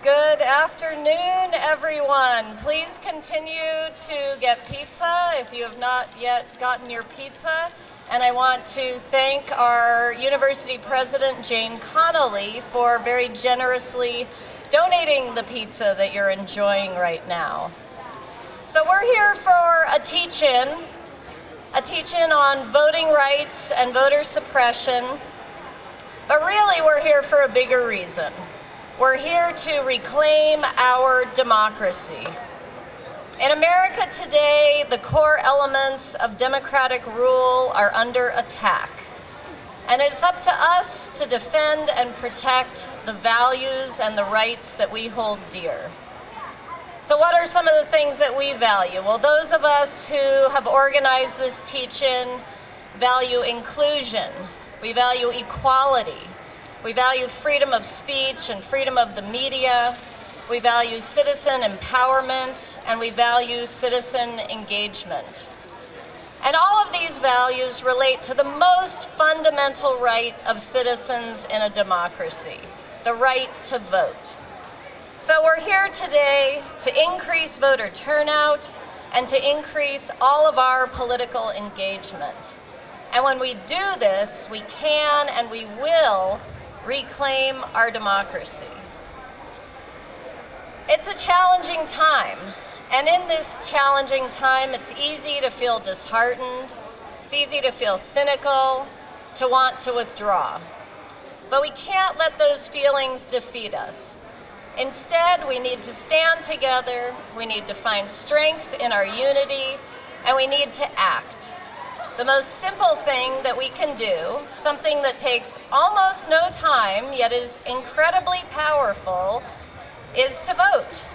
Good afternoon, everyone. Please continue to get pizza if you have not yet gotten your pizza. And I want to thank our university president, Jane Connolly, for very generously donating the pizza that you're enjoying right now. So we're here for a teach-in on voting rights and voter suppression. But really, we're here for a bigger reason. We're here to reclaim our democracy. In America today, the core elements of democratic rule are under attack. And it's up to us to defend and protect the values and the rights that we hold dear. So what are some of the things that we value? Well, those of us who have organized this teach-in value inclusion. We value equality. We value freedom of speech and freedom of the media. We value citizen empowerment, and we value citizen engagement. And all of these values relate to the most fundamental right of citizens in a democracy, the right to vote. So we're here today to increase voter turnout and to increase all of our political engagement. And when we do this, we can and we will reclaim our democracy. It's a challenging time, and in this challenging time, it's easy to feel disheartened, it's easy to feel cynical, to want to withdraw. But we can't let those feelings defeat us. Instead, we need to stand together, we need to find strength in our unity, and we need to act. The most simple thing that we can do, something that takes almost no time, yet is incredibly powerful, is to vote.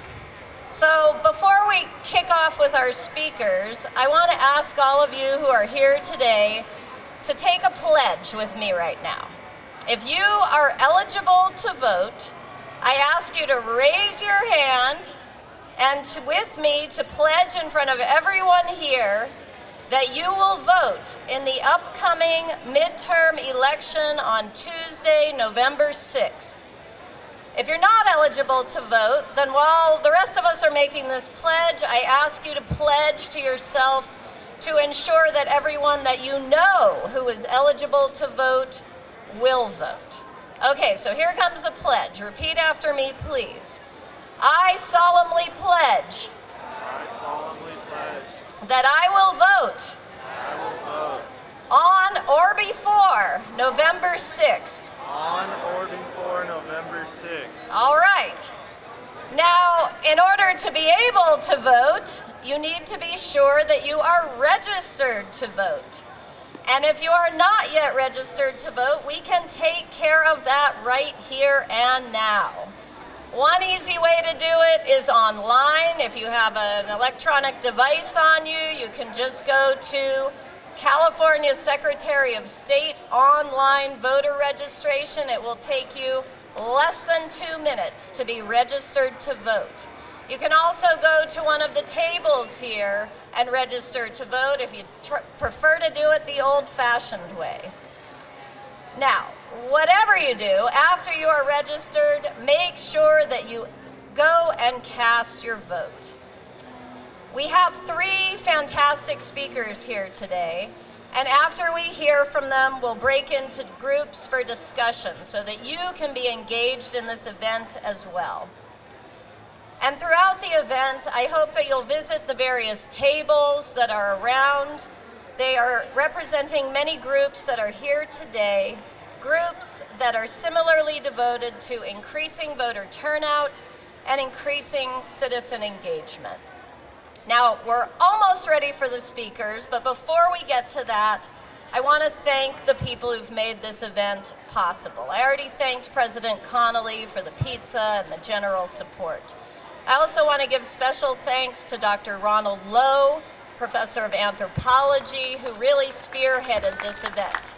So before we kick off with our speakers, I want to ask all of you who are here today to take a pledge with me right now. If you are eligible to vote, I ask you to raise your hand and with me to pledge in front of everyone here that you will vote in the upcoming midterm election on Tuesday, November 6th. If you're not eligible to vote, then while the rest of us are making this pledge, I ask you to pledge to yourself to ensure that everyone that you know who is eligible to vote will vote. Okay, so here comes the pledge. Repeat after me, please. I solemnly pledge. I solemnly pledge. That I will vote. I will vote. On or before November 6th. On or before November 6th. All right. Now, in order to be able to vote, you need to be sure that you are registered to vote. And if you are not yet registered to vote, we can take care of that right here and now. One easy way to do it is online. If you have an electronic device on you, you can just go to California Secretary of State online voter registration. It will take you less than 2 minutes to be registered to vote. You can also go to one of the tables here and register to vote if you prefer to do it the old-fashioned way. Now, whatever you do, after you are registered, make sure that you go and cast your vote. We have 3 fantastic speakers here today, and after we hear from them, we'll break into groups for discussion so that you can be engaged in this event as well. And throughout the event, I hope that you'll visit the various tables that are around. They are representing many groups that are here today, groups that are similarly devoted to increasing voter turnout and increasing citizen engagement. Now, we're almost ready for the speakers, but before we get to that, I want to thank the people who've made this event possible. I already thanked President Connolly for the pizza and the general support. I also want to give special thanks to Dr. Ronald Lowe, Professor of Anthropology, who really spearheaded this event.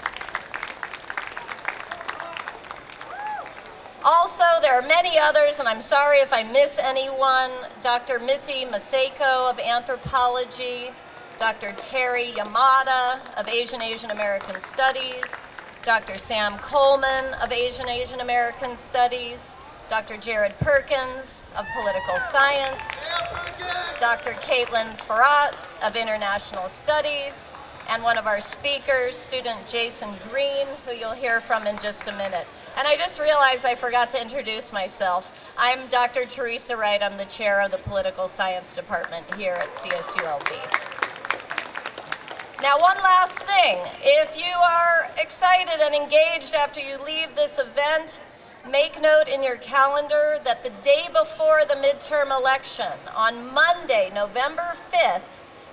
Also, there are many others, and I'm sorry if I miss anyone. Dr. Missy Maseko of Anthropology, Dr. Terry Yamada of Asian American Studies, Dr. Sam Coleman of Asian American Studies, Dr. Jared Perkins of Political Science, Dr. Caitlin Farrat of International Studies, and one of our speakers, student Jason Green, who you'll hear from in just a minute. And I just realized I forgot to introduce myself. I'm Dr. Teresa Wright. I'm the chair of the Political Science Department here at CSULB. Now, one last thing. If you are excited and engaged after you leave this event, make note in your calendar that the day before the midterm election, on Monday, November 5th,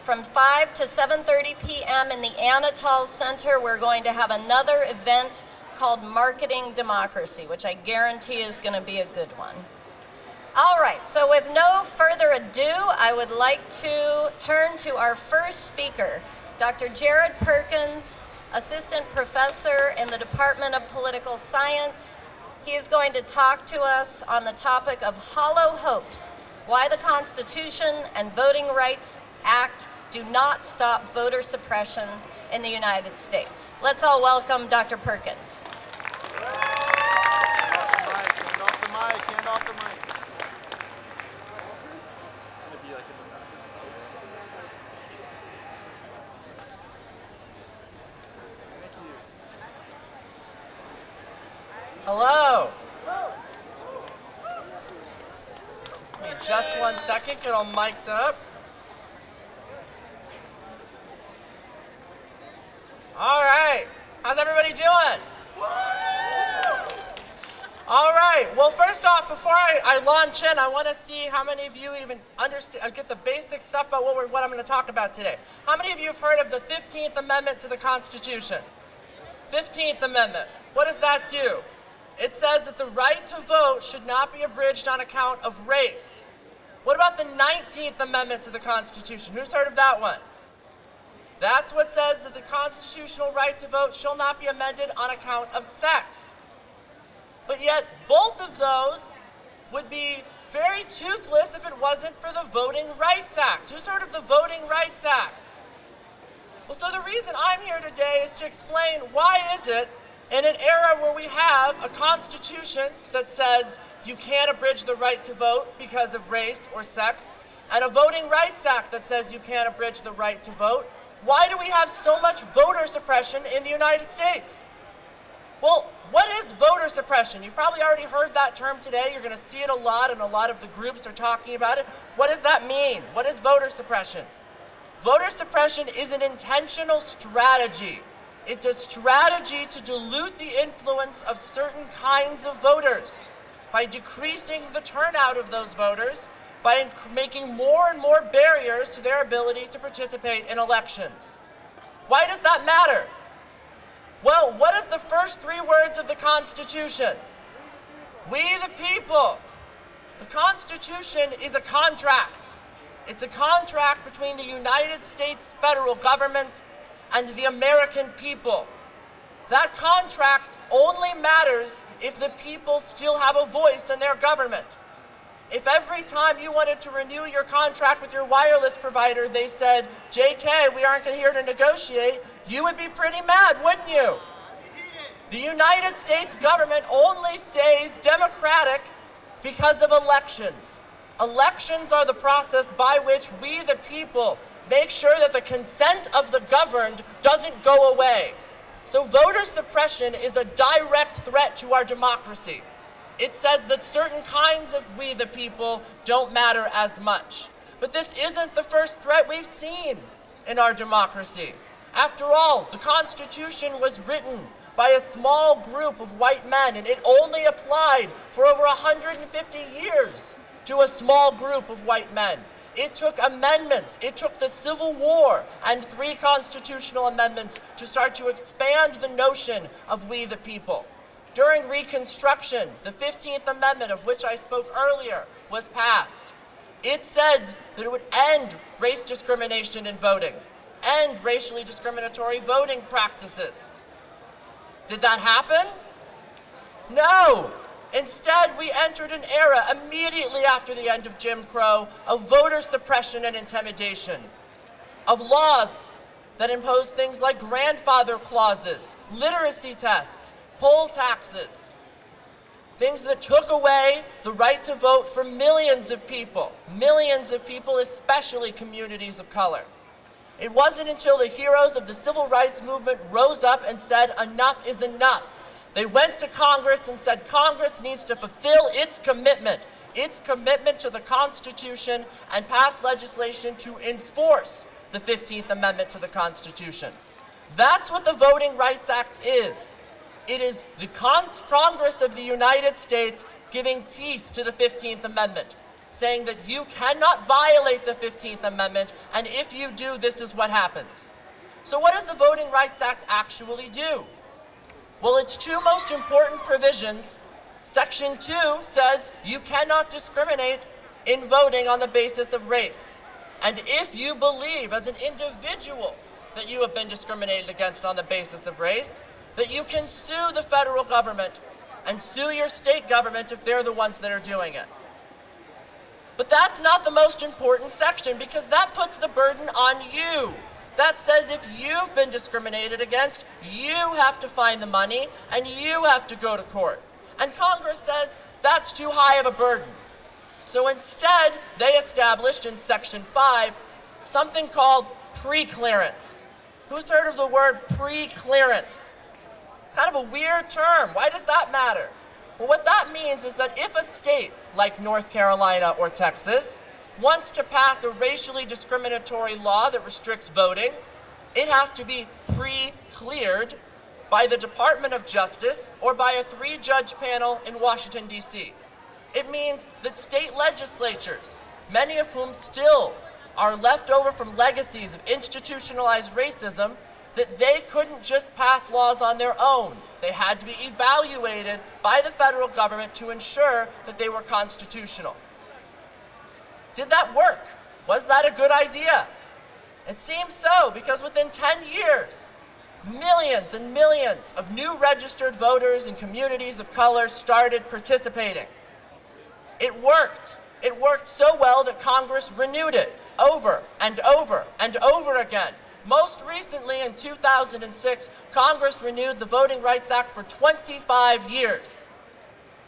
from 5 to 7:30 p.m. in the Anatol Center, we're going to have another event called Marketing Democracy, which I guarantee is going to be a good one. All right, so with no further ado, I would like to turn to our first speaker, Dr. Jared Perkins, Assistant Professor in the Department of Political Science. He is going to talk to us on the topic of hollow hopes, why the Constitution and Voting Rights Act do not stop voter suppression in the United States. Let's all welcome Dr. Perkins. Hand off the mic. Hello. Give me just 1 second, get all mic'd up. All right, how's everybody doing? All right, well, first off, before I launch in, I want to see how many of you even understand, get the basic stuff about what I'm going to talk about today. How many of you have heard of the 15th Amendment to the Constitution? 15th Amendment, what does that do? It says that the right to vote should not be abridged on account of race. What about the 19th Amendment to the Constitution? Who's heard of that one? That's what says that the constitutional right to vote shall not be amended on account of sex. But yet, both of those would be very toothless if it wasn't for the Voting Rights Act. Who's heard of the Voting Rights Act? Well, so the reason I'm here today is to explain why is it in an era where we have a constitution that says you can't abridge the right to vote because of race or sex, and a Voting Rights Act that says you can't abridge the right to vote, why do we have so much voter suppression in the United States? Well, what is voter suppression? You've probably already heard that term today. You're going to see it a lot, and a lot of the groups are talking about it. What does that mean? What is voter suppression? Voter suppression is an intentional strategy. It's a strategy to dilute the influence of certain kinds of voters by decreasing the turnout of those voters, by making more and more barriers to their ability to participate in elections. Why does that matter? Well, what is the first three words of the Constitution? We the people. The Constitution is a contract. It's a contract between the United States federal government and the American people. That contract only matters if the people still have a voice in their government. If every time you wanted to renew your contract with your wireless provider, they said, JK, we aren't here to negotiate, you would be pretty mad, wouldn't you? The United States government only stays democratic because of elections. Elections are the process by which we, the people, make sure that the consent of the governed doesn't go away. So voter suppression is a direct threat to our democracy. It says that certain kinds of we the people don't matter as much. But this isn't the first threat we've seen in our democracy. After all, the Constitution was written by a small group of white men, and it only applied for over 150 years to a small group of white men. It took amendments, it took the Civil War and 3 constitutional amendments to start to expand the notion of we the people. During Reconstruction, the 15th Amendment, of which I spoke earlier, was passed. It said that it would end race discrimination in voting, end racially discriminatory voting practices. Did that happen? No. Instead, we entered an era immediately after the end of Jim Crow of voter suppression and intimidation, of laws that imposed things like grandfather clauses, literacy tests, poll taxes. things that took away the right to vote for millions of people, especially communities of color. It wasn't until the heroes of the civil rights movement rose up and said, enough is enough. They went to Congress and said, Congress needs to fulfill its commitment to the Constitution and pass legislation to enforce the 15th Amendment to the Constitution. That's what the Voting Rights Act is. It is the Congress of the United States giving teeth to the 15th Amendment, saying that you cannot violate the 15th Amendment, and if you do, this is what happens. So what does the Voting Rights Act actually do? Well, its two most important provisions, Section 2 says you cannot discriminate in voting on the basis of race. And if you believe as an individual that you have been discriminated against on the basis of race, that you can sue the federal government and sue your state government if they're the ones that are doing it. But that's not the most important section, because that puts the burden on you. That says if you've been discriminated against, you have to find the money and you have to go to court. And Congress says that's too high of a burden. So instead, they established in Section 5 something called pre-clearance. Who's heard of the word pre-clearance? It's kind of a weird term. Why does that matter? Well, what that means is that if a state like North Carolina or Texas wants to pass a racially discriminatory law that restricts voting, it has to be pre-cleared by the Department of Justice or by a 3-judge panel in Washington, D.C. It means that state legislatures, many of whom still are left over from legacies of institutionalized racism, that they couldn't just pass laws on their own. They had to be evaluated by the federal government to ensure that they were constitutional. Did that work? Was that a good idea? It seems so, because within 10 years, millions and millions of new registered voters in communities of color started participating. It worked. It worked so well that Congress renewed it over and over and over again. Most recently, in 2006, Congress renewed the Voting Rights Act for 25 years.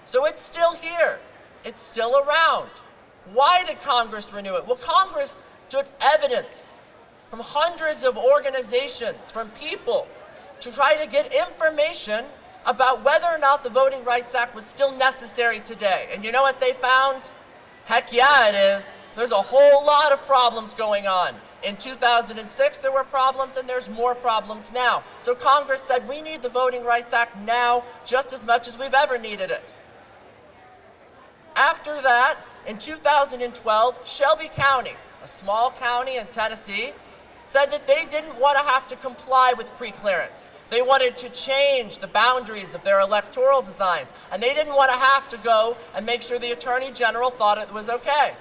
So it's still here. It's still around. Why did Congress renew it? Well, Congress took evidence from hundreds of organizations, from people, to try to get information about whether or not the Voting Rights Act was still necessary today. And you know what they found? Heck yeah, it is. There's a whole lot of problems going on. In 2006, there were problems, and there's more problems now. So Congress said, we need the Voting Rights Act now just as much as we've ever needed it. After that, in 2012, Shelby County, a small county in Tennessee, said that they didn't want to have to comply with pre-clearance. They wanted to change the boundaries of their electoral designs, and they didn't want to have to go and make sure the Attorney General thought it was okay.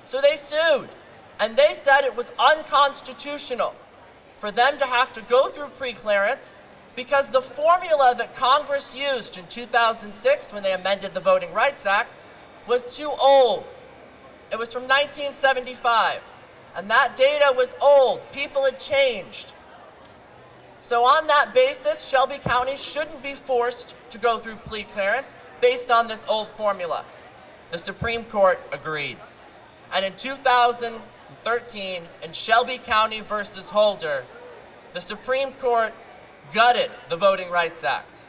So they sued, and they said it was unconstitutional for them to have to go through pre-clearance because the formula that Congress used in 2006 when they amended the Voting Rights Act was too old. It was from 1975, and that data was old. People had changed. So on that basis, Shelby County shouldn't be forced to go through pre-clearance based on this old formula. The Supreme Court agreed. And in 2013, in Shelby County versus Holder, the Supreme Court gutted the Voting Rights Act.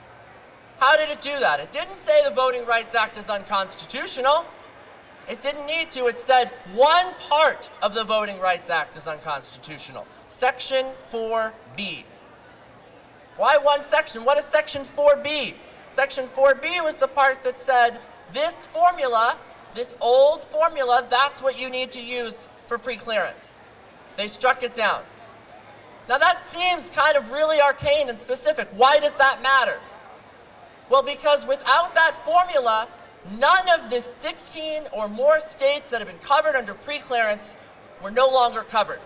How did it do that? It didn't say the Voting Rights Act is unconstitutional. It didn't need to. It said one part of the Voting Rights Act is unconstitutional. Section 4B. Why one section? What is Section 4B? Section 4B was the part that said this formula, this old formula, that's what you need to use for pre-clearance. They struck it down. Now that seems kind of really arcane and specific. Why does that matter? Well, because without that formula, none of the 16 or more states that have been covered under pre-clearance were no longer covered.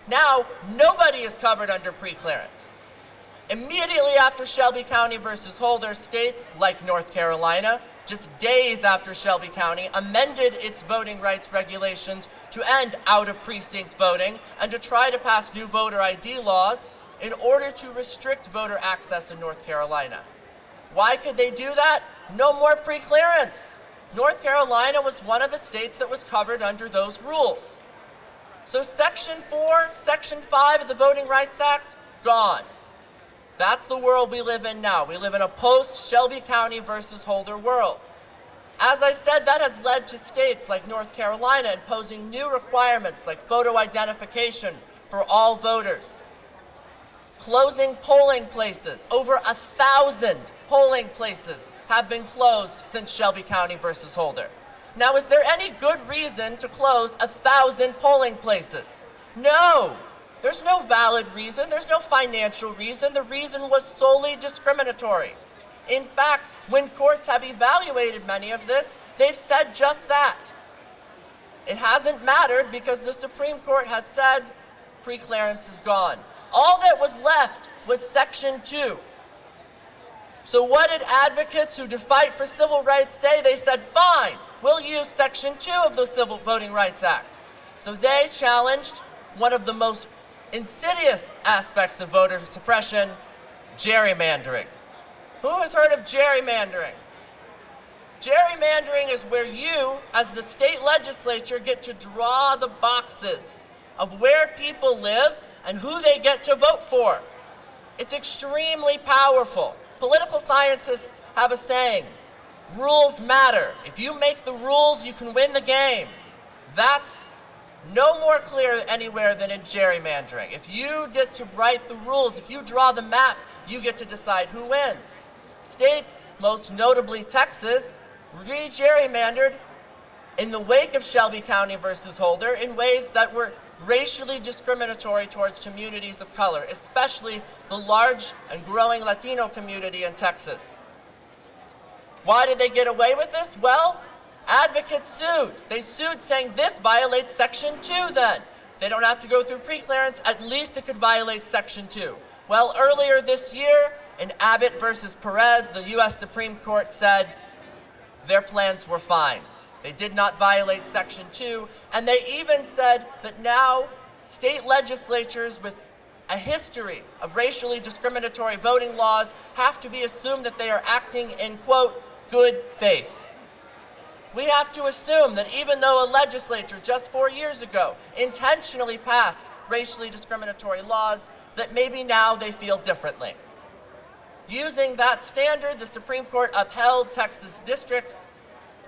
Now, nobody is covered under pre-clearance. Immediately after Shelby County versus Holder, states like North Carolina, just days after Shelby County, amended its voting rights regulations to end out-of-precinct voting and to try to pass new voter ID laws in order to restrict voter access in North Carolina. Why could they do that? No more preclearance. North Carolina was one of the states that was covered under those rules. So Section 4, Section 5 of the Voting Rights Act, gone. That's the world we live in now. We live in a post-Shelby County versus Holder world. As I said, that has led to states like North Carolina imposing new requirements like photo identification for all voters. Closing polling places. Over 1,000 polling places have been closed since Shelby County versus Holder. Now, is there any good reason to close 1,000 polling places? No. There's no valid reason. There's no financial reason. The reason was solely discriminatory. In fact, when courts have evaluated many of this, they've said just that. It hasn't mattered because the Supreme Court has said preclearance is gone. All that was left was Section 2. So what did advocates who fight for civil rights say? They said, fine, we'll use Section 2 of the Civil Voting Rights Act. So they challenged one of the most insidious aspects of voter suppression, gerrymandering. Who has heard of gerrymandering? Gerrymandering is where you, as the state legislature, get to draw the boxes of where people live and who they get to vote for. It's extremely powerful. Political scientists have a saying, rules matter. If you make the rules, you can win the game. That's no more clear anywhere than in gerrymandering. If you get to write the rules, if you draw the map, you get to decide who wins. States, most notably Texas, re-gerrymandered in the wake of Shelby County versus Holder in ways that were racially discriminatory towards communities of color, especially the large and growing Latino community in Texas. Why did they get away with this? Well, advocates sued. They sued saying this violates Section 2 then. They don't have to go through preclearance, at least it could violate Section 2. Well, earlier this year, in Abbott versus Perez, the U.S. Supreme Court said their plans were fine. They did not violate Section 2, and they even said that now state legislatures with a history of racially discriminatory voting laws have to be assumed that they are acting in, quote, good faith. We have to assume that even though a legislature just 4 years ago intentionally passed racially discriminatory laws, that maybe now they feel differently. Using that standard, the Supreme Court upheld Texas districts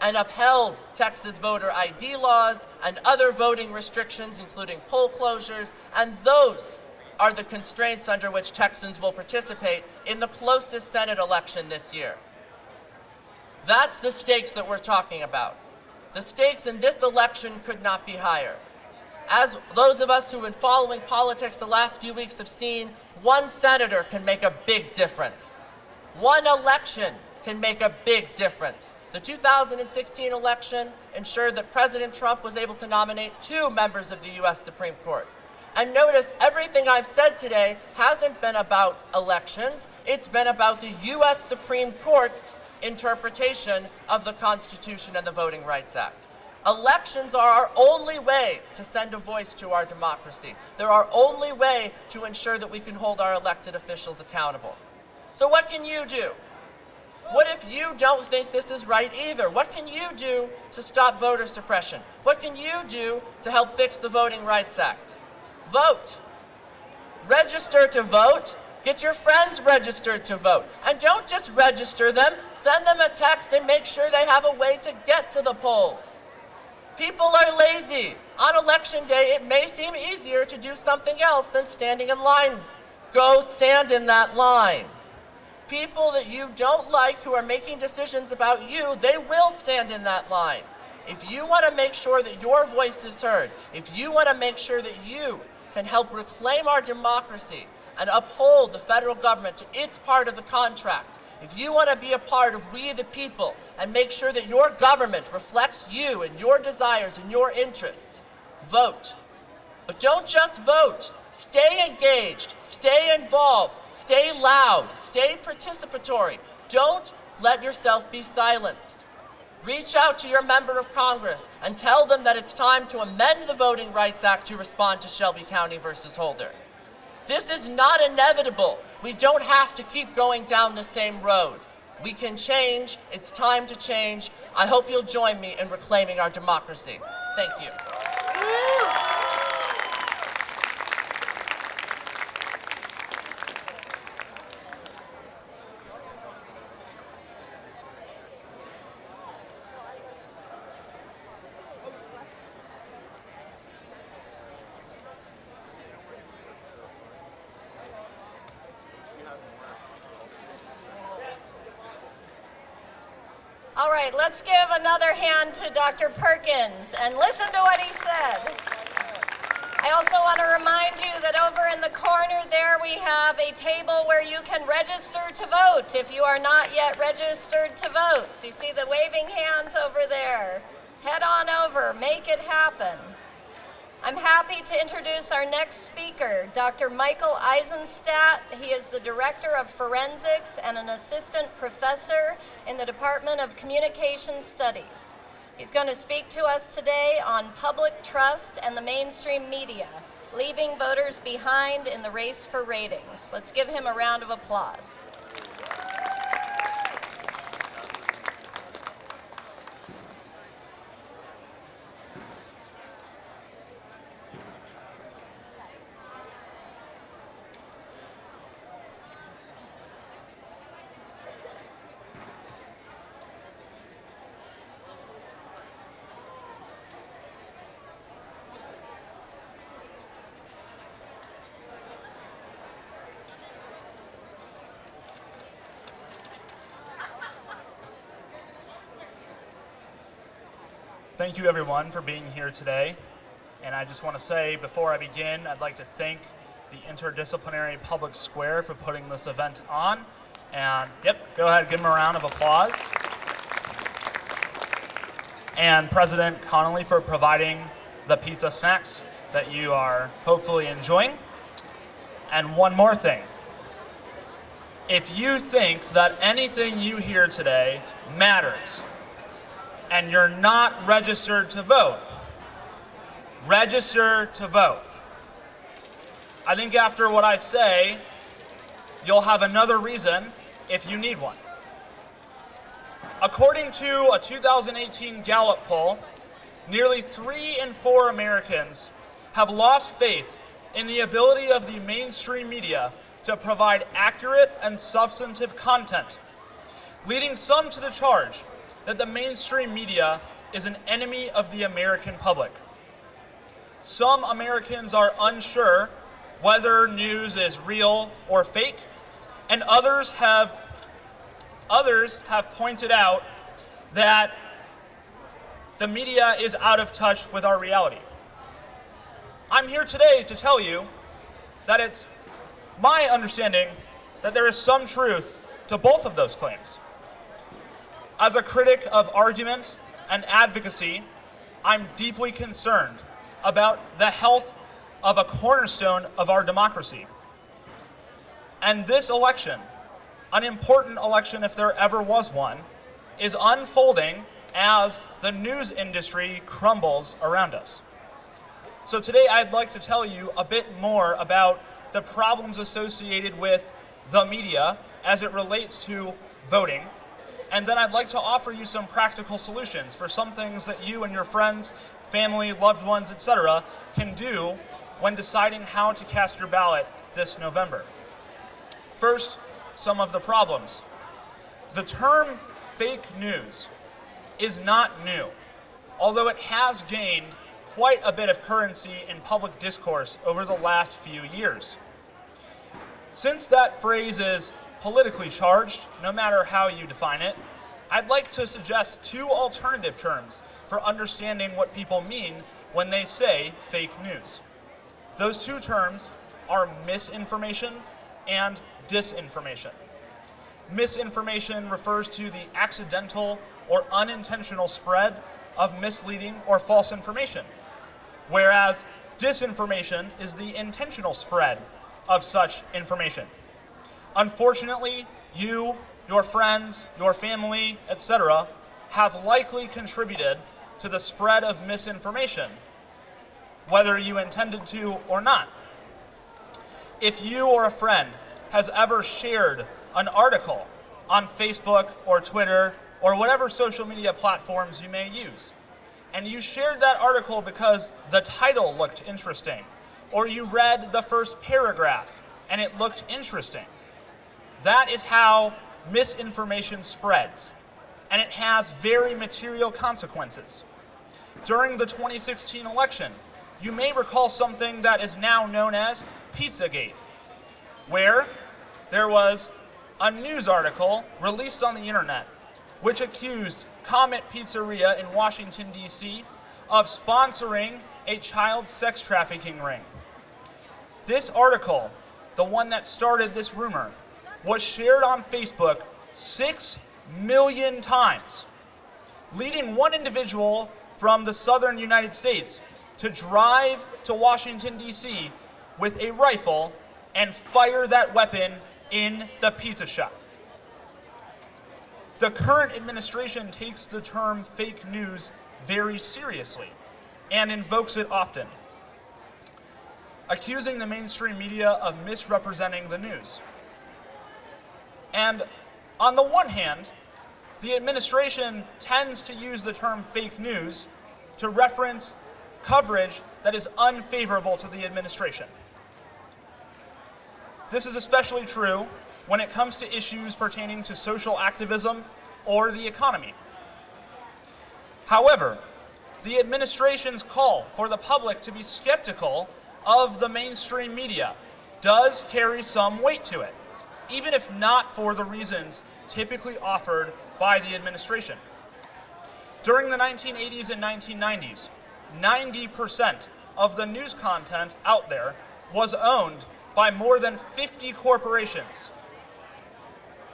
and upheld Texas voter ID laws and other voting restrictions, including poll closures, and those are the constraints under which Texans will participate in the closest Senate election this year. That's the stakes that we're talking about. The stakes in this election could not be higher. As those of us who have been following politics the last few weeks have seen, one senator can make a big difference. One election can make a big difference. The 2016 election ensured that President Trump was able to nominate 2 members of the U.S. Supreme Court. And notice everything I've said today hasn't been about elections, it's been about the U.S. Supreme Court's interpretation of the Constitution and the Voting Rights Act. Elections are our only way to send a voice to our democracy. They're our only way to ensure that we can hold our elected officials accountable. So what can you do? What if you don't think this is right either? What can you do to stop voter suppression? What can you do to help fix the Voting Rights Act? Vote. Register to vote. Get your friends registered to vote. And don't just register them, send them a text and make sure they have a way to get to the polls. People are lazy. On election day, it may seem easier to do something else than standing in line. Go stand in that line. People that you don't like who are making decisions about you, they will stand in that line. If you want to make sure that your voice is heard, if you want to make sure that you can help reclaim our democracy and uphold the federal government to its part of the contract, if you want to be a part of we the people and make sure that your government reflects you and your desires and your interests, vote. But don't just vote. Stay engaged, stay involved, stay loud, stay participatory. Don't let yourself be silenced. Reach out to your member of Congress and tell them that it's time to amend the Voting Rights Act to respond to Shelby County versus Holder. This is not inevitable. We don't have to keep going down the same road. We can change. It's time to change. I hope you'll join me in reclaiming our democracy. Thank you. All right, let's give another hand to Dr. Perkins and listen to what he said. I also want to remind you that over in the corner there we have a table where you can register to vote if you are not yet registered to vote. So you see the waving hands over there. Head on over, make it happen. I'm happy to introduce our next speaker, Dr. Michael Eisenstadt. He is the Director of Forensics and an Assistant Professor in the Department of Communication Studies. He's going to speak to us today on public trust and the mainstream media, leaving voters behind in the race for ratings. Let's give him a round of applause. Thank you everyone for being here today. And I just want to say before I begin, I'd like to thank the Interdisciplinary Public Square for putting this event on. And yep, go ahead, give them a round of applause. And President Connolly for providing the pizza snacks that you are hopefully enjoying. And one more thing. If you think that anything you hear today matters, and you're not registered to vote, register to vote. I think after what I say, you'll have another reason if you need one. According to a 2018 Gallup poll, nearly 3 in 4 Americans have lost faith in the ability of the mainstream media to provide accurate and substantive content, leading some to the charge that the mainstream media is an enemy of the American public. Some Americans are unsure whether news is real or fake, and others have pointed out that the media is out of touch with our reality. I'm here today to tell you that it's my understanding that there is some truth to both of those claims. As a critic of argument and advocacy, I'm deeply concerned about the health of a cornerstone of our democracy. And this election, an important election if there ever was one, is unfolding as the news industry crumbles around us. So today I'd like to tell you a bit more about the problems associated with the media as it relates to voting. And then I'd like to offer you some practical solutions for some things that you and your friends, family, loved ones, etc. can do when deciding how to cast your ballot this November. First, some of the problems. The term fake news is not new, although it has gained quite a bit of currency in public discourse over the last few years. Since that phrase is politically charged, no matter how you define it, I'd like to suggest 2 alternative terms for understanding what people mean when they say fake news. Those 2 terms are misinformation and disinformation. Misinformation refers to the accidental or unintentional spread of misleading or false information, whereas disinformation is the intentional spread of such information. Unfortunately, you, your friends, your family, etc., have likely contributed to the spread of misinformation, whether you intended to or not. If you or a friend has ever shared an article on Facebook or Twitter or whatever social media platforms you may use. And you shared that article because the title looked interesting, or you read the first paragraph and it looked interesting. That is how misinformation spreads, and it has very material consequences. During the 2016 election, you may recall something that is now known as Pizzagate, where there was a news article released on the internet which accused Comet Pizzeria in Washington, D.C. of sponsoring a child sex trafficking ring. This article, the one that started this rumor, was shared on Facebook 6 million times, leading one individual from the southern United States to drive to Washington, D.C. with a rifle and fire that weapon in the pizza shop. The current administration takes the term fake news very seriously and invokes it often, accusing the mainstream media of misrepresenting the news. And on the one hand, the administration tends to use the term fake news to reference coverage that is unfavorable to the administration. This is especially true when it comes to issues pertaining to social activism or the economy. However, the administration's call for the public to be skeptical of the mainstream media does carry some weight to it, even if not for the reasons typically offered by the administration. During the 1980s and 1990s, 90% of the news content out there was owned by more than 50 corporations.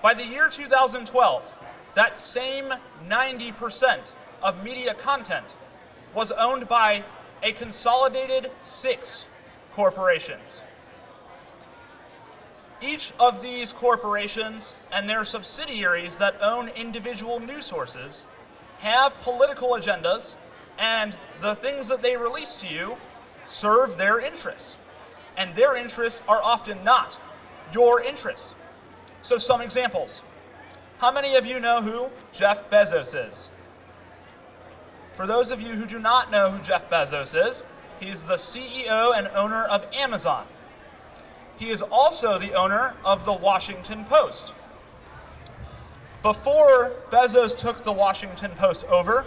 By the year 2012, that same 90% of media content was owned by a consolidated 6 corporations. Each of these corporations and their subsidiaries that own individual news sources have political agendas, and the things that they release to you serve their interests. And their interests are often not your interests. So some examples. How many of you know who Jeff Bezos is? For those of you who do not know who Jeff Bezos is, he's the CEO and owner of Amazon. He is also the owner of the Washington Post. Before Bezos took the Washington Post over,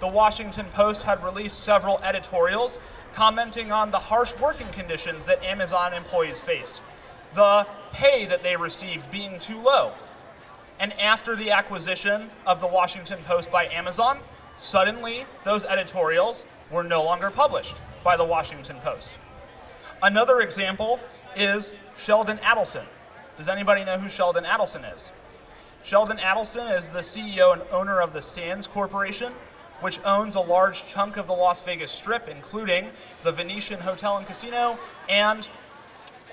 the Washington Post had released several editorials commenting on the harsh working conditions that Amazon employees faced, the pay that they received being too low. And after the acquisition of the Washington Post by Amazon, suddenly those editorials were no longer published by the Washington Post. Another example is Sheldon Adelson. Does anybody know who Sheldon Adelson is? Sheldon Adelson is the CEO and owner of the Sands Corporation, which owns a large chunk of the Las Vegas Strip, including the Venetian Hotel and Casino and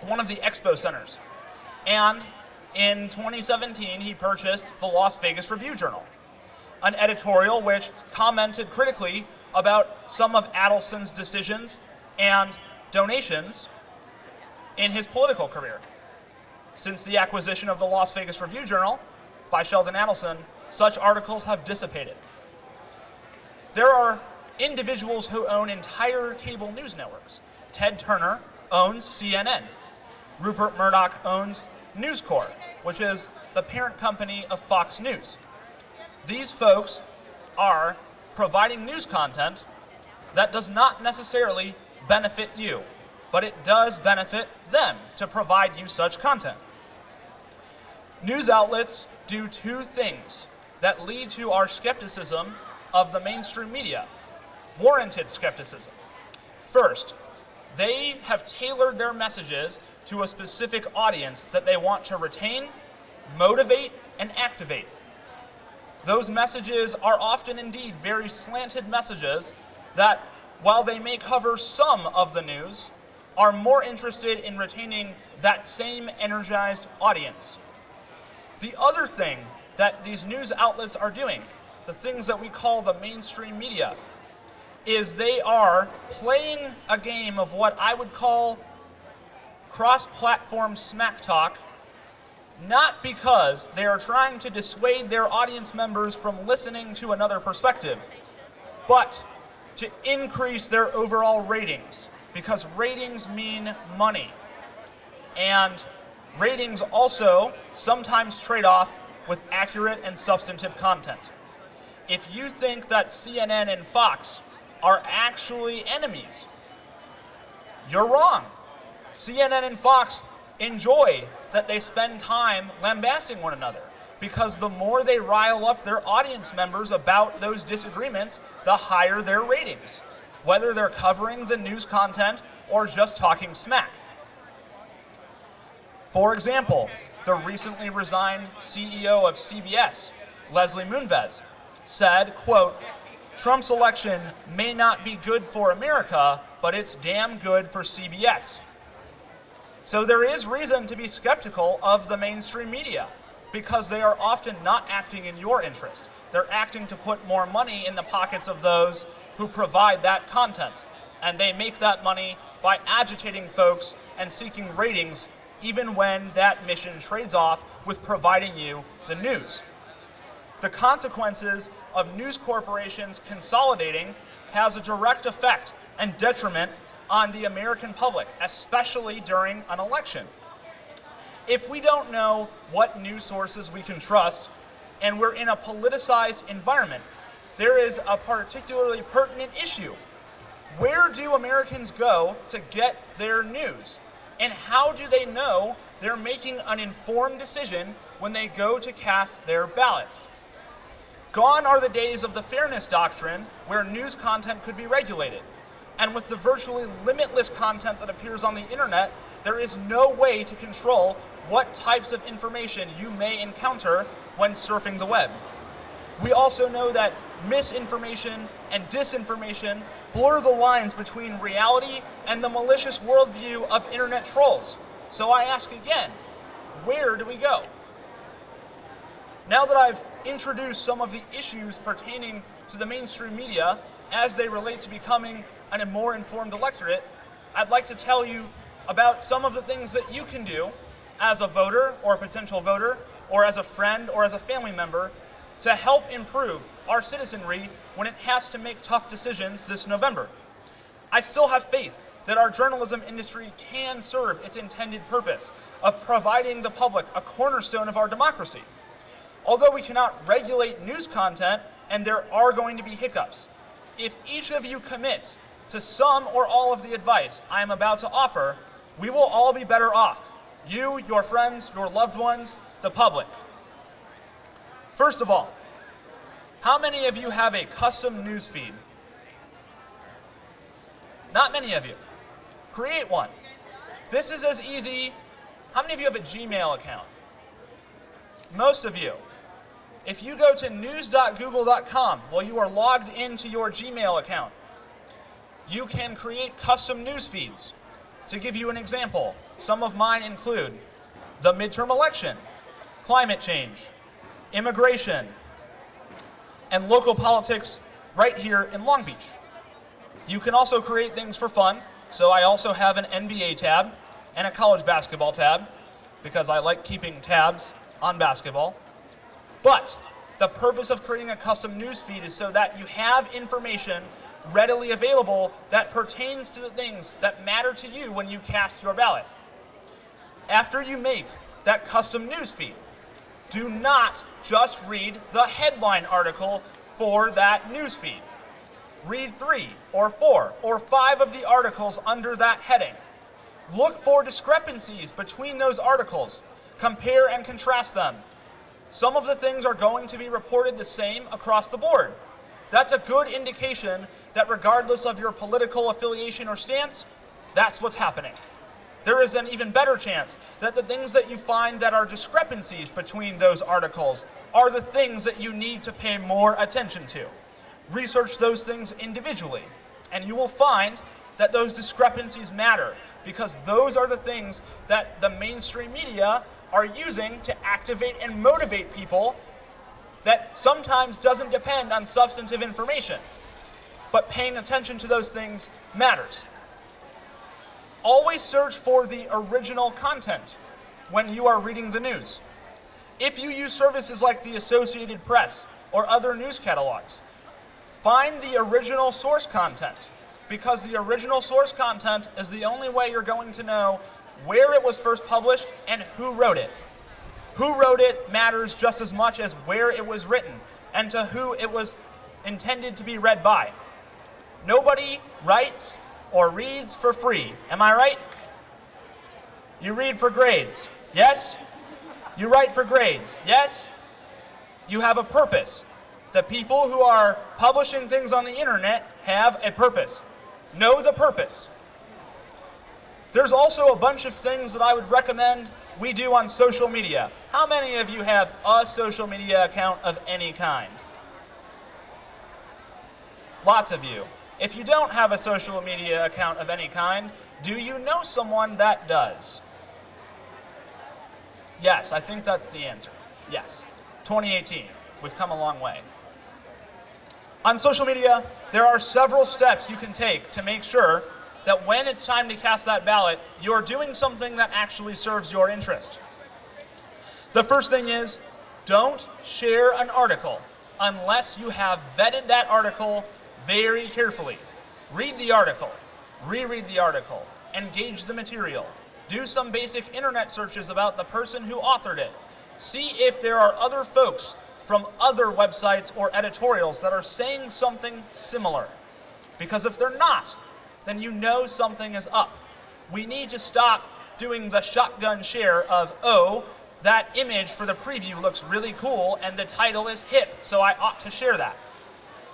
one of the expo centers. And in 2017, he purchased the Las Vegas Review-Journal, an editorial which commented critically about some of Adelson's decisions and donations in his political career. Since the acquisition of the Las Vegas Review-Journal by Sheldon Adelson, such articles have dissipated. There are individuals who own entire cable news networks. Ted Turner owns CNN. Rupert Murdoch owns News Corp, which is the parent company of Fox News. These folks are providing news content that does not necessarily benefit you, but it does benefit them to provide you such content. News outlets do 2 things that lead to our skepticism of the mainstream media, warranted skepticism. First, they have tailored their messages to a specific audience that they want to retain, motivate, and activate. Those messages are often indeed very slanted messages that, while they may cover some of the news, are more interested in retaining that same energized audience. The other thing that these news outlets are doing, the things that we call the mainstream media, is they are playing a game of what I would call cross-platform smack talk not because they are trying to dissuade their audience members from listening to another perspective, but to increase their overall ratings, because ratings mean money. And ratings also sometimes trade off with accurate and substantive content. If you think that CNN and Fox are actually enemies, you're wrong. CNN and Fox enjoy that they spend time lambasting one another, because the more they rile up their audience members about those disagreements, the higher their ratings, whether they're covering the news content or just talking smack. For example, the recently resigned CEO of CBS, Leslie Moonves, said, quote, "Trump's election may not be good for America, but it's damn good for CBS." So there is reason to be skeptical of the mainstream media, because they are often not acting in your interest. They're acting to put more money in the pockets of those who provide that content. And they make that money by agitating folks and seeking ratings, even when that mission trades off with providing you the news. The consequences of news corporations consolidating has a direct effect and detriment on the American public, especially during an election. If we don't know what news sources we can trust, and we're in a politicized environment, there is a particularly pertinent issue. Where do Americans go to get their news? And how do they know they're making an informed decision when they go to cast their ballots? Gone are the days of the fairness doctrine where news content could be regulated. And with the virtually limitless content that appears on the internet, there is no way to control what types of information you may encounter when surfing the web. We also know that misinformation and disinformation blur the lines between reality and the malicious worldview of internet trolls. So I ask again, where do we go? Now that I've introduced some of the issues pertaining to the mainstream media as they relate to becoming a more informed electorate, I'd like to tell you about some of the things that you can do as a voter or a potential voter, or as a friend or as a family member, to help improve our citizenry when it has to make tough decisions this November. I still have faith that our journalism industry can serve its intended purpose of providing the public a cornerstone of our democracy. Although we cannot regulate news content, and there are going to be hiccups, if each of you commits to some or all of the advice I am about to offer, we will all be better off. You, your friends, your loved ones, the public. First of all, how many of you have a custom news feed? Not many of you. Create one. This is as easy. How many of you have a Gmail account? Most of you. If you go to news.google.com while you are logged into your Gmail account, you can create custom news feeds. To give you an example, some of mine include the midterm election, climate change, immigration, and local politics right here in Long Beach. You can also create things for fun, so I also have an NBA tab and a college basketball tab, because I like keeping tabs on basketball. But the purpose of creating a custom news feed is so that you have information readily available that pertains to the things that matter to you when you cast your ballot. After you make that custom news feed, do not just read the headline article for that news feed. Read 3 or 4 or 5 of the articles under that heading. Look for discrepancies between those articles. Compare and contrast them. Some of the things are going to be reported the same across the board. That's a good indication that regardless of your political affiliation or stance, that's what's happening. There is an even better chance that the things that you find that are discrepancies between those articles are the things that you need to pay more attention to. Research those things individually, and you will find that those discrepancies matter, because those are the things that the mainstream media are using to activate and motivate people that sometimes doesn't depend on substantive information. But paying attention to those things matters. Always search for the original content when you are reading the news. If you use services like the Associated Press or other news catalogs, find the original source content, because the original source content is the only way you're going to know where it was first published and who wrote it. Who wrote it matters just as much as where it was written and to who it was intended to be read by. Nobody writes or reads for free. Am I right? You read for grades. Yes? You write for grades. Yes? You have a purpose. The people who are publishing things on the internet have a purpose. Know the purpose. There's also a bunch of things that I would recommend we do on social media. How many of you have a social media account of any kind? Lots of you. If you don't have a social media account of any kind, do you know someone that does? Yes, I think that's the answer. Yes. 2018. We've come a long way. On social media, there are several steps you can take to make sure that when it's time to cast that ballot, you're doing something that actually serves your interest. The first thing is, don't share an article unless you have vetted that article very carefully. Read the article, reread the article, engage the material, do some basic internet searches about the person who authored it. See if there are other folks from other websites or editorials that are saying something similar. Because if they're not, then you know something is up. We need to stop doing the shotgun share of, oh, that image for the preview looks really cool and the title is hip, so I ought to share that.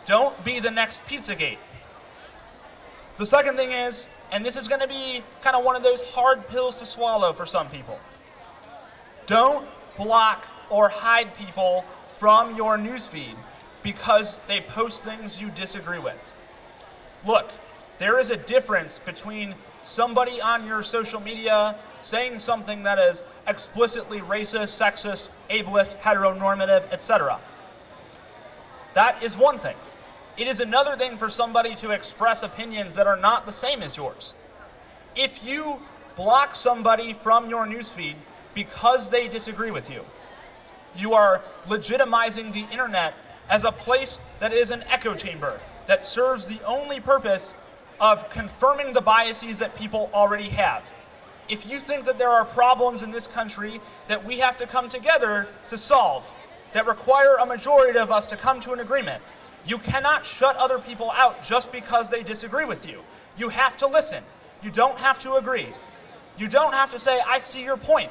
Don't be the next Pizzagate. The second thing is, and this is going to be kind of one of those hard pills to swallow for some people, don't block or hide people from your newsfeed because they post things you disagree with. Look, there is a difference between somebody on your social media saying something that is explicitly racist, sexist, ableist, heteronormative, etc. That is one thing. It is another thing for somebody to express opinions that are not the same as yours. If you block somebody from your newsfeed because they disagree with you, you are legitimizing the internet as a place that is an echo chamber that serves the only purpose of confirming the biases that people already have. If you think that there are problems in this country that we have to come together to solve, that require a majority of us to come to an agreement, you cannot shut other people out just because they disagree with you. You have to listen. You don't have to agree. You don't have to say, I see your point.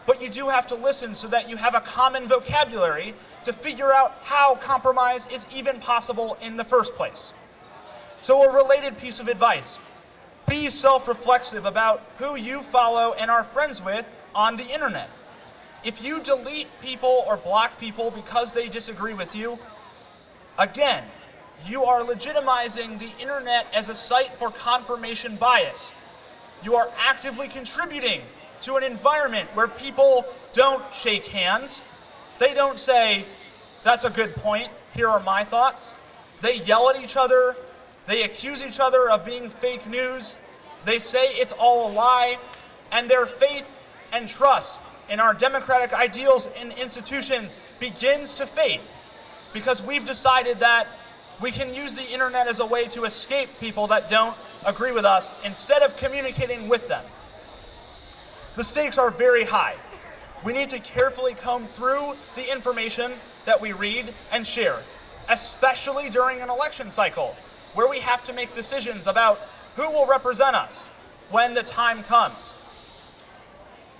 But you do have to listen so that you have a common vocabulary to figure out how compromise is even possible in the first place. So a related piece of advice, be self-reflexive about who you follow and are friends with on the internet. If you delete people or block people because they disagree with you, again, you are legitimizing the internet as a site for confirmation bias. You are actively contributing to an environment where people don't shake hands. They don't say, that's a good point, here are my thoughts. They yell at each other. They accuse each other of being fake news. They say it's all a lie. And their faith and trust in our democratic ideals and institutions begins to fade. Because we've decided that we can use the internet as a way to escape people that don't agree with us instead of communicating with them. The stakes are very high. We need to carefully comb through the information that we read and share, especially during an election cycle, where we have to make decisions about who will represent us when the time comes.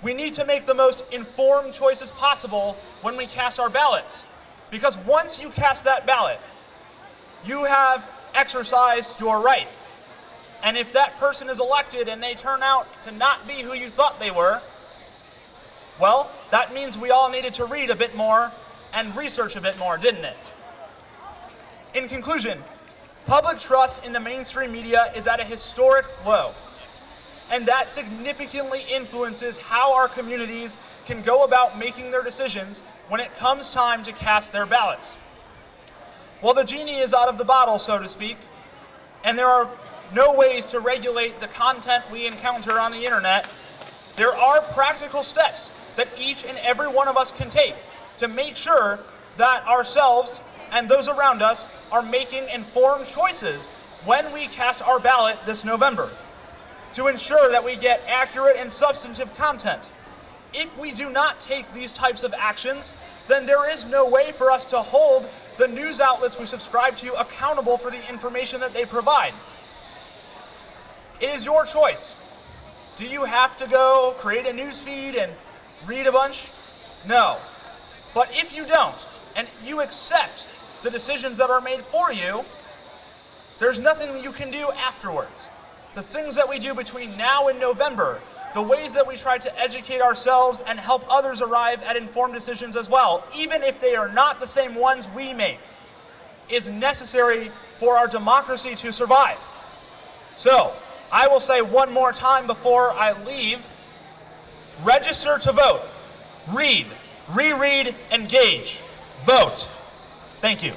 We need to make the most informed choices possible when we cast our ballots, because once you cast that ballot, you have exercised your right. And if that person is elected and they turn out to not be who you thought they were, well, that means we all needed to read a bit more and research a bit more, didn't it? In conclusion, public trust in the mainstream media is at a historic low, and that significantly influences how our communities can go about making their decisions when it comes time to cast their ballots. Well, the genie is out of the bottle, so to speak, and there are no ways to regulate the content we encounter on the internet. There are practical steps that each and every one of us can take to make sure that ourselves and those around us are making informed choices when we cast our ballot this November, to ensure that we get accurate and substantive content. If we do not take these types of actions, then there is no way for us to hold the news outlets we subscribe to accountable for the information that they provide. It is your choice. Do you have to go create a news feed and read a bunch? No. But if you don't, and you accept the decisions that are made for you, there's nothing you can do afterwards. The things that we do between now and November, the ways that we try to educate ourselves and help others arrive at informed decisions as well, even if they are not the same ones we make, is necessary for our democracy to survive. So, I will say one more time before I leave, register to vote. Read, reread, engage. Vote. Thank you.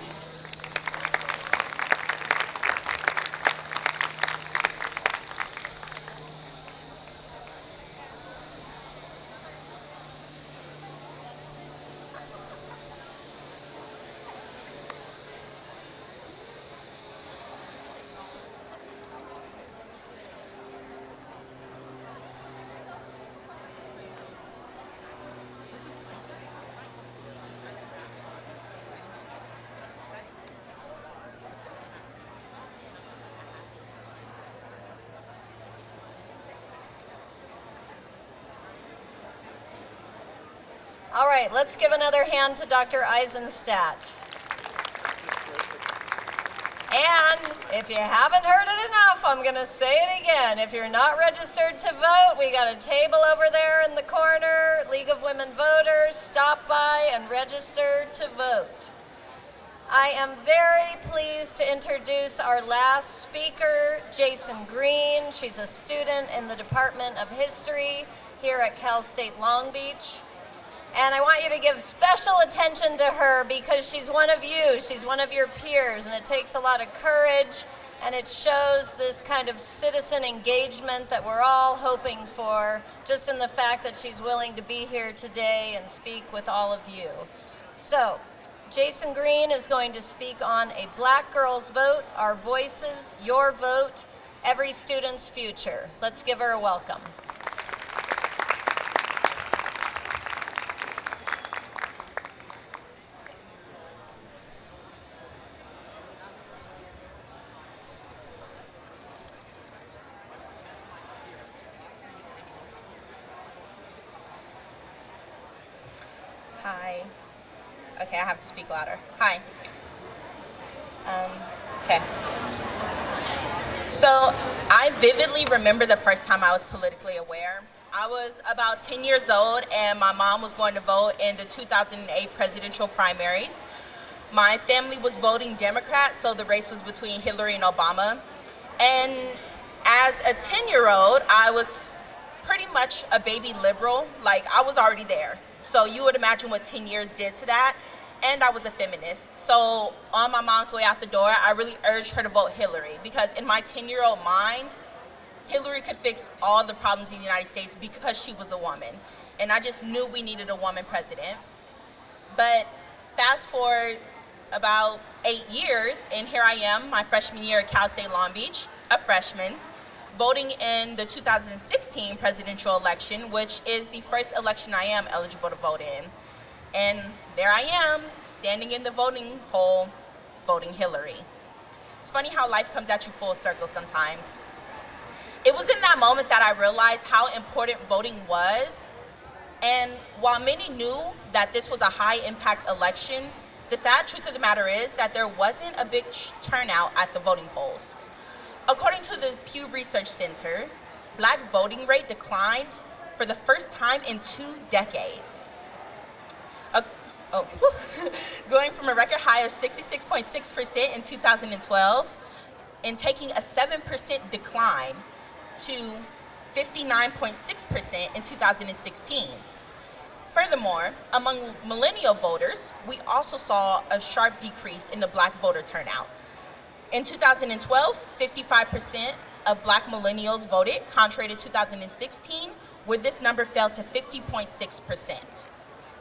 All right, let's give another hand to Dr. Eisenstadt. And if you haven't heard it enough, I'm going to say it again. If you're not registered to vote, we got a table over there in the corner, League of Women Voters. Stop by and register to vote. I am very pleased to introduce our last speaker, Jason Green. She's a student in the Department of History here at Cal State Long Beach. And I want you to give special attention to her because she's one of you, she's one of your peers, and it takes a lot of courage, and it shows this kind of citizen engagement that we're all hoping for, just in the fact that she's willing to be here today and speak with all of you. So, Jason Green is going to speak on A Black Girl's Vote, Our Voices, Your Vote, Every Student's Future. Let's give her a welcome. Hi. Okay, I have to speak louder. Hi. Okay. So I vividly remember the first time I was politically aware. I was about 10 years old and my mom was going to vote in the 2008 presidential primaries. My family was voting Democrat, so the race was between Hillary and Obama. And as a 10-year-old, I was pretty much a baby liberal. Like, I was already there. So you would imagine what 10 years did to that. And I was a feminist. So on my mom's way out the door, I really urged her to vote Hillary because in my 10-year-old mind, Hillary could fix all the problems in the United States because she was a woman. And I just knew we needed a woman president. But fast forward about 8 years, and here I am, my freshman year at Cal State Long Beach, a freshman, voting in the 2016 presidential election, which is the first election I am eligible to vote in. And there I am, standing in the voting poll, voting Hillary. It's funny how life comes at you full circle sometimes. It was in that moment that I realized how important voting was. And while many knew that this was a high-impact election, the sad truth of the matter is that there wasn't a big turnout at the voting polls. According to the Pew Research Center, Black voting rate declined for the first time in 2 decades. Going from a record high of 66.6% in 2012 and taking a 7% decline to 59.6% in 2016. Furthermore, among millennial voters, we also saw a sharp decrease in the Black voter turnout. In 2012, 55% of Black millennials voted, contrary to 2016, where this number fell to 50.6%.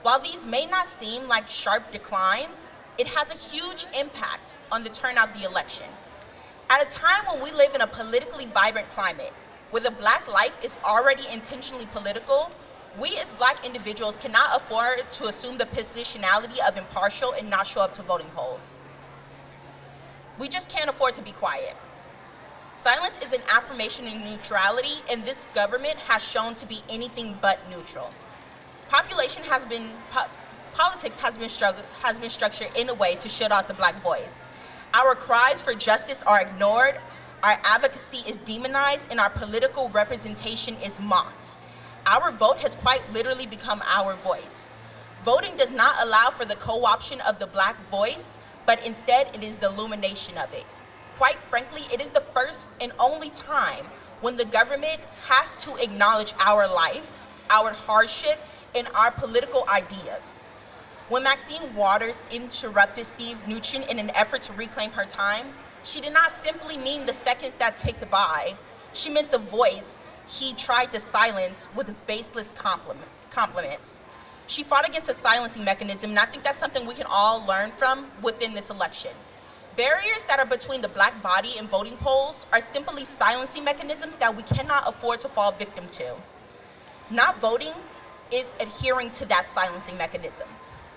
While these may not seem like sharp declines, it has a huge impact on the turnout of the election. At a time when we live in a politically vibrant climate, where the Black life is already intentionally political, we as Black individuals cannot afford to assume the positionality of impartial and not show up to voting polls. We just can't afford to be quiet. Silence is an affirmation of neutrality, and this government has shown to be anything but neutral. Politics has been structured in a way to shut out the Black voice. Our cries for justice are ignored, our advocacy is demonized, and our political representation is mocked. Our vote has quite literally become our voice. Voting does not allow for the co-option of the Black voice, but instead it is the illumination of it. Quite frankly, it is the first and only time when the government has to acknowledge our life, our hardship, and our political ideas. When Maxine Waters interrupted Steve Mnuchin in an effort to reclaim her time, she did not simply mean the seconds that ticked by. She meant the voice he tried to silence with baseless compliments. She fought against a silencing mechanism, and I think that's something we can all learn from within this election. Barriers that are between the Black body and voting polls are simply silencing mechanisms that we cannot afford to fall victim to. Not voting is adhering to that silencing mechanism.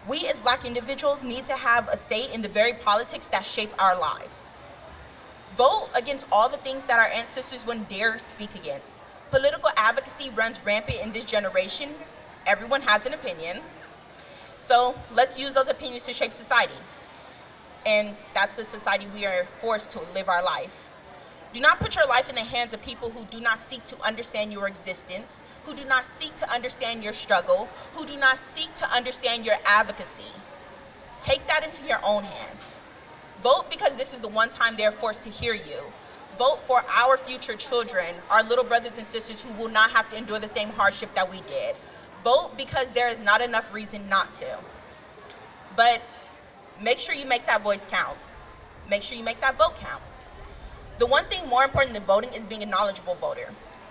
We as Black individuals need to have a say in the very politics that shape our lives. Vote against all the things that our ancestors wouldn't dare speak against. Political advocacy runs rampant in this generation. Everyone has an opinion. So let's use those opinions to shape society. And that's the society we are forced to live our life. Do not put your life in the hands of people who do not seek to understand your existence, who do not seek to understand your struggle, who do not seek to understand your advocacy. Take that into your own hands. Vote because this is the one time they're forced to hear you. Vote for our future children, our little brothers and sisters who will not have to endure the same hardship that we did. Vote because there is not enough reason not to. But make sure you make that voice count. Make sure you make that vote count. The one thing more important than voting is being a knowledgeable voter.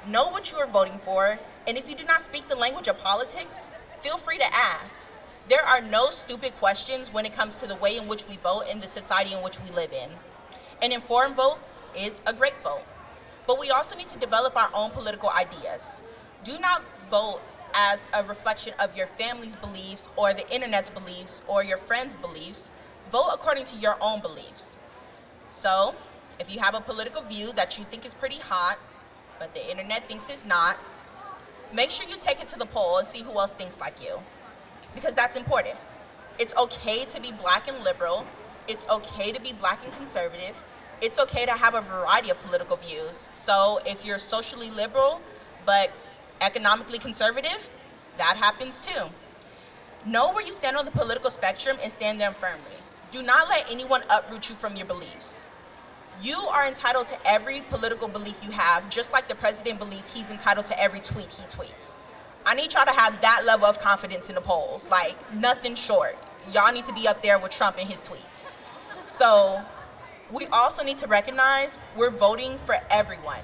Know what you are voting for, and if you do not speak the language of politics, feel free to ask. There are no stupid questions when it comes to the way in which we vote in the society in which we live in. An informed vote is a great vote. But we also need to develop our own political ideas. Do not vote as a reflection of your family's beliefs or the internet's beliefs or your friends' beliefs. Vote according to your own beliefs. So, if you have a political view that you think is pretty hot, but the internet thinks it's not, make sure you take it to the poll and see who else thinks like you, because that's important. It's okay to be Black and liberal. It's okay to be Black and conservative. It's okay to have a variety of political views. So if you're socially liberal, but economically conservative, that happens too. Know where you stand on the political spectrum and stand there firmly. Do not let anyone uproot you from your beliefs. You are entitled to every political belief you have, just like the president believes he's entitled to every tweet he tweets. I need y'all to have that level of confidence in the polls, like nothing short. Y'all need to be up there with Trump and his tweets. So we also need to recognize we're voting for everyone.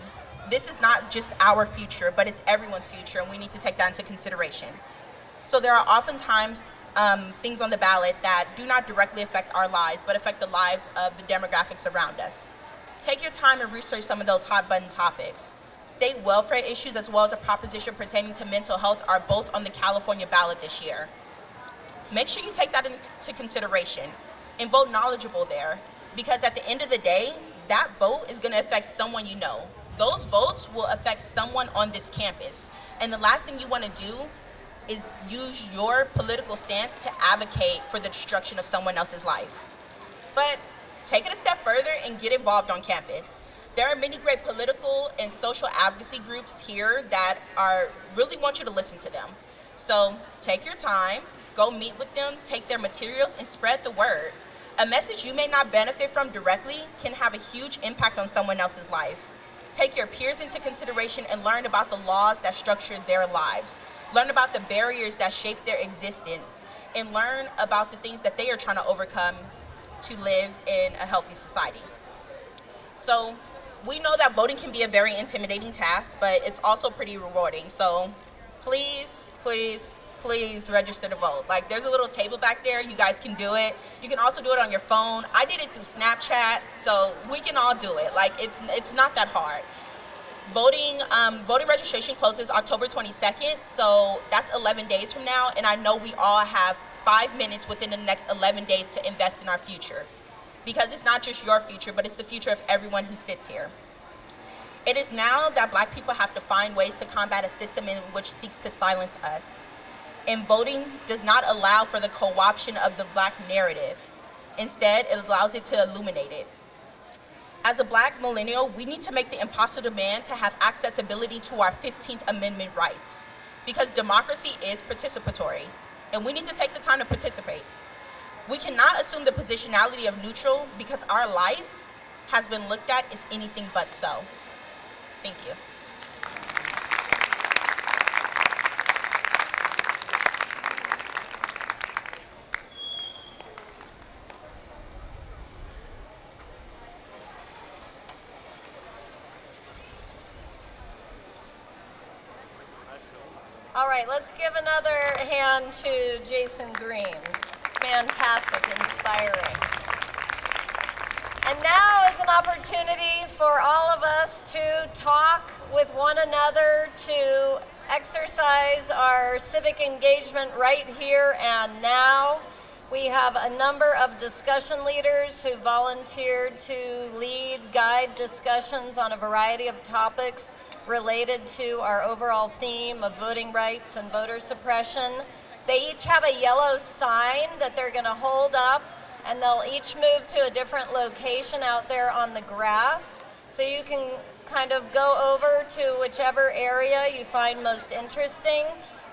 This is not just our future, but it's everyone's future, and we need to take that into consideration. So there are oftentimes things on the ballot that do not directly affect our lives, but affect the lives of the demographics around us. Take your time and research some of those hot button topics. State welfare issues as well as a proposition pertaining to mental health are both on the California ballot this year. Make sure you take that into consideration and vote knowledgeable there, because at the end of the day, that vote is going to affect someone you know. Those votes will affect someone on this campus. And the last thing you want to do is use your political stance to advocate for the destruction of someone else's life. But take it a step further and get involved on campus. There are many great political and social advocacy groups here that really want you to listen to them. So take your time, go meet with them, take their materials, and spread the word. A message you may not benefit from directly can have a huge impact on someone else's life. Take your peers into consideration and learn about the laws that structure their lives. Learn about the barriers that shape their existence, and learn about the things that they are trying to overcome to live in a healthy society. So we know that voting can be a very intimidating task, but it's also pretty rewarding. So please, please, please register to vote. Like, there's a little table back there. You guys can do it. You can also do it on your phone. I did it through Snapchat, so we can all do it. Like, it's not that hard. Voting registration closes October 22nd, so that's 11 days from now, and I know we all have 5 minutes within the next 11 days to invest in our future, because it's not just your future, but it's the future of everyone who sits here. It is now that Black people have to find ways to combat a system in which seeks to silence us. And voting does not allow for the co-option of the Black narrative. Instead, it allows it to illuminate it. As a Black millennial, we need to make the impossible demand to have accessibility to our 15th Amendment rights, because democracy is participatory, and we need to take the time to participate. We cannot assume the positionality of neutral, because our life has been looked at as anything but so. Thank you. All right, let's give another hand to Jason Green. Fantastic, inspiring. And now is an opportunity for all of us to talk with one another, to exercise our civic engagement right here and now. We have a number of discussion leaders who volunteered to lead, guide discussions on a variety of topics related to our overall theme of voting rights and voter suppression. They each have a yellow sign that they're going to hold up, and they'll each move to a different location out there on the grass. So you can kind of go over to whichever area you find most interesting.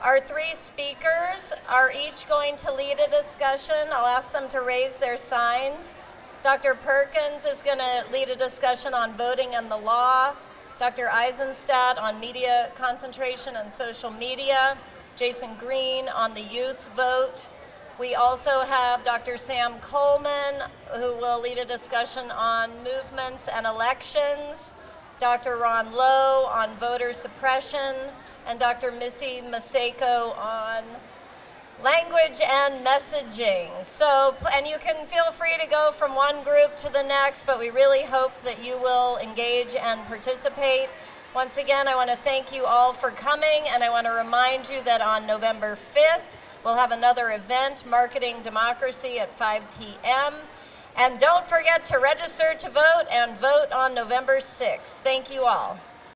Our three speakers are each going to lead a discussion. I'll ask them to raise their signs. Dr. Perkins is going to lead a discussion on voting and the law. Dr. Eisenstadt on media concentration and social media. Jason Green on the youth vote. We also have Dr. Sam Coleman, who will lead a discussion on movements and elections. Dr. Ron Lowe on voter suppression. And Dr. Missy Maseko on language and messaging. So, and you can feel free to go from one group to the next, but we really hope that you will engage and participate. Once again, I want to thank you all for coming, and I want to remind you that on November 5th, we'll have another event, Marketing Democracy, at 5 p.m. And don't forget to register to vote and vote on November 6th. Thank you all.